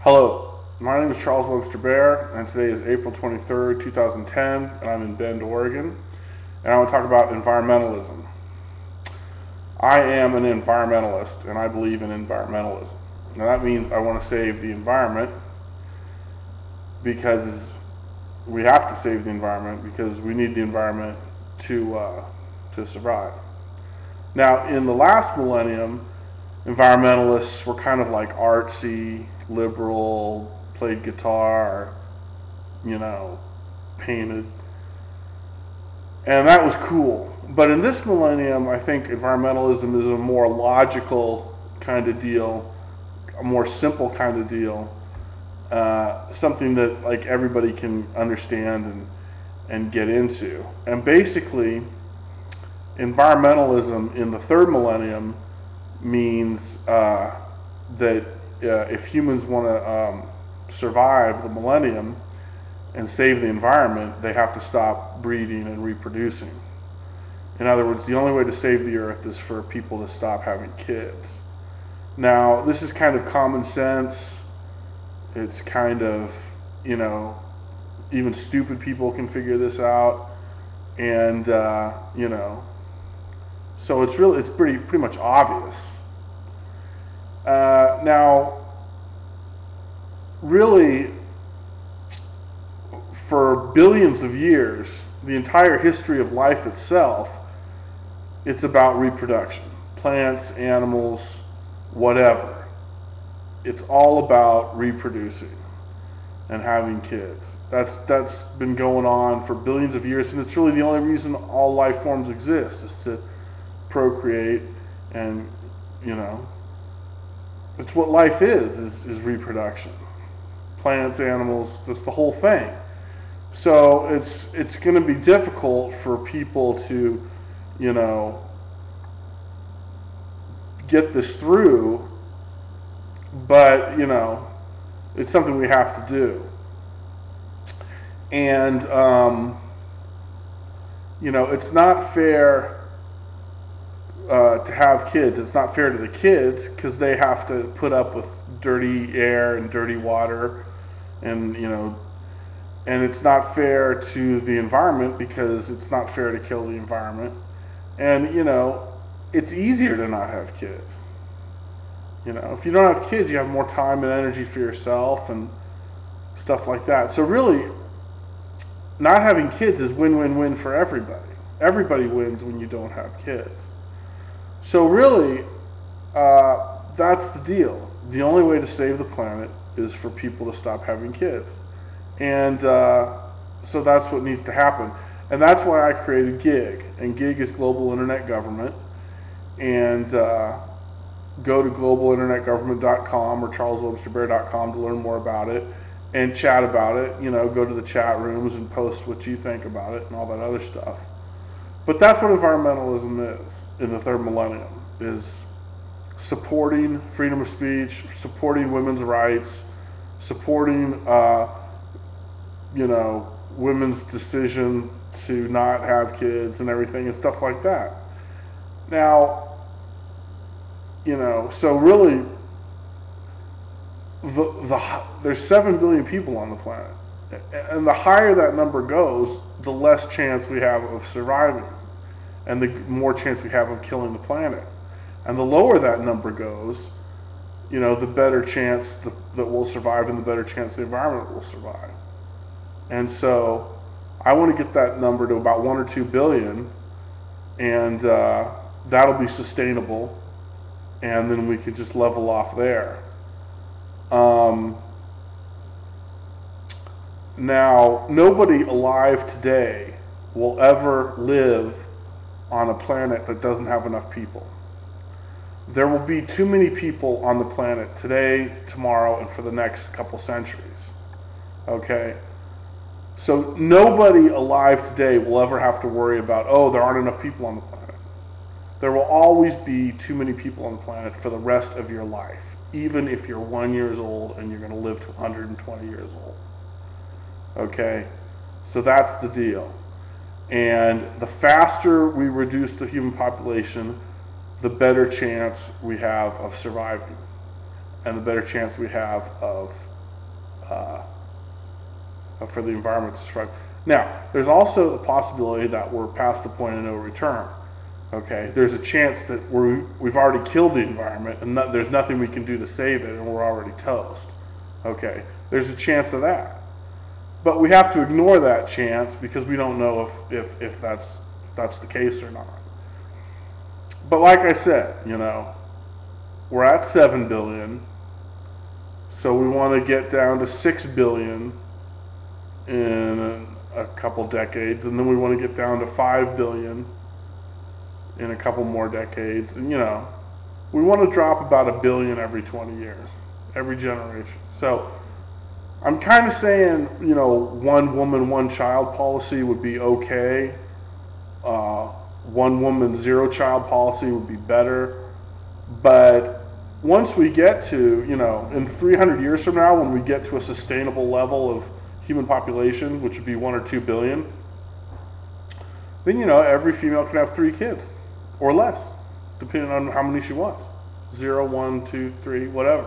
Hello, my name is Charles Webster BAER, and today is April 23rd, 2010, and I'm in Bend, Oregon, and I want to talk about environmentalism. I am an environmentalist, and I believe in environmentalism. Now that means I want to save the environment because we have to save the environment because we need the environment to survive. Now, in the last millennium, environmentalists were kind of like artsy, liberal, played guitar, painted. And that was cool. But in this millennium, I think environmentalism is a more logical kind of deal, a more simple kind of deal, something that like everybody can understand and get into. And basically, environmentalism in the third millennium means that if humans want to survive the millennium and save the environment, they have to stop breeding and reproducing. In other words, the only way to save the earth is for people to stop having kids. Now, this is kind of common sense. It's kind of, even stupid people can figure this out. And, so it's pretty much obvious. Now, really, for billions of years, the entire history of life itself, it's about reproduction. Plants, animals, whatever. It's all about reproducing and having kids. That's been going on for billions of years, and it's really the only reason all life forms exist, is to procreate. And it's what life is reproduction. Plants, animals, that's the whole thing. So it's going to be difficult for people to get this through, but it's something we have to do. And it's not fair to have kids. It's not fair to the kids because they have to put up with dirty air and dirty water, and and it's not fair to the environment because it's not fair to kill the environment. And it's easier to not have kids. If you don't have kids, you have more time and energy for yourself and stuff like that. So really, not having kids is win-win-win for everybody. Everybody wins when you don't have kids. So really, that's the deal. The only way to save the planet is for people to stop having kids. And so that's what needs to happen. And that's why I created GIG. And GIG is Global Internet Government. And go to globalinternetgovernment.com or charleswebsterbear.com to learn more about it and chat about it. Go to the chat rooms and post what you think about it and all that other stuff. But that's what environmentalism is in the third millennium, is supporting freedom of speech, supporting women's rights, supporting women's decision to not have kids and everything and stuff like that. Now, so really, there's 7 billion people on the planet. And the higher that number goes, the less chance we have of surviving, and the more chance we have of killing the planet. And the lower that number goes, the better chance that we'll survive, and the better chance the environment will survive. And so I want to get that number to about 1 or 2 billion, and that'll be sustainable, and then we could just level off there. Now, nobody alive today will ever live on a planet that doesn't have enough people. There will be too many people on the planet today, tomorrow, and for the next couple centuries. Okay? So nobody alive today will ever have to worry about, there aren't enough people on the planet. There will always be too many people on the planet for the rest of your life, even if you're 1 year old and you're going to live to 120 years old. Okay? So that's the deal. And the faster we reduce the human population, the better chance we have of surviving, and the better chance we have of for the environment to survive. Now, there's also the possibility that we're past the point of no return. Okay, there's a chance that we've already killed the environment and there's nothing we can do to save it, and we're already toast. Okay, there's a chance of that, but we have to ignore that chance because we don't know if that's the case or not. But like I said, we're at 7 billion, so we want to get down to 6 billion in a couple decades, and then we want to get down to 5 billion in a couple more decades. And we want to drop about 1 billion every 20 years, every generation. So I'm kind of saying, one woman, one child policy would be okay. One woman, zero child policy would be better. But once we get to, in 300 years from now, when we get to a sustainable level of human population, which would be 1 or 2 billion, then, every female can have 3 kids or less, depending on how many she wants. 0, 1, 2, 3, whatever.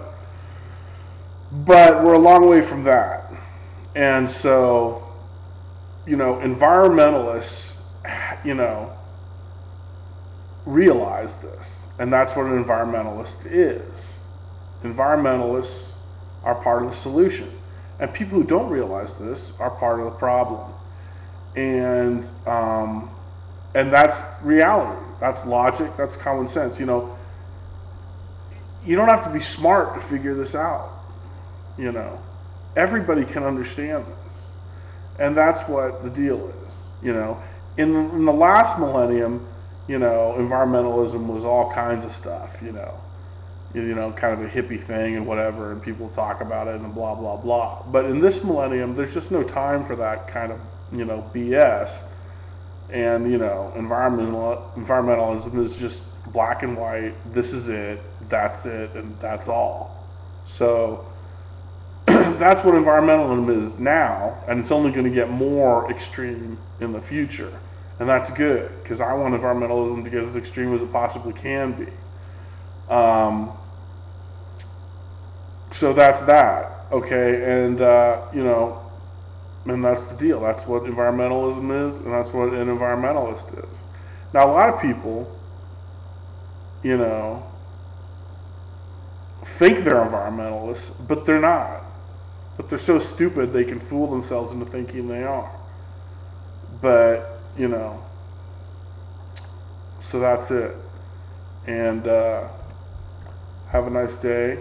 But we're a long way from that. And so, environmentalists, realize this. And that's what an environmentalist is. Environmentalists are part of the solution. And people who don't realize this are part of the problem. And that's reality. That's logic. That's common sense. You don't have to be smart to figure this out. Everybody can understand this. And that's what the deal is. In the last millennium, environmentalism was all kinds of stuff, kind of a hippie thing and whatever, and people talk about it and blah, blah, blah. But in this millennium, there's just no time for that kind of, BS. And, environmentalism is just black and white. This is it, and that's all. So that's what environmentalism is now, and it's only going to get more extreme in the future. And that's good, because I want environmentalism to get as extreme as it possibly can be. So that's that, okay? And, and that's the deal. That's what environmentalism is, and that's what an environmentalist is. Now, a lot of people, think they're environmentalists, but they're not. But they're so stupid they can fool themselves into thinking they are. But, so that's it. And have a nice day.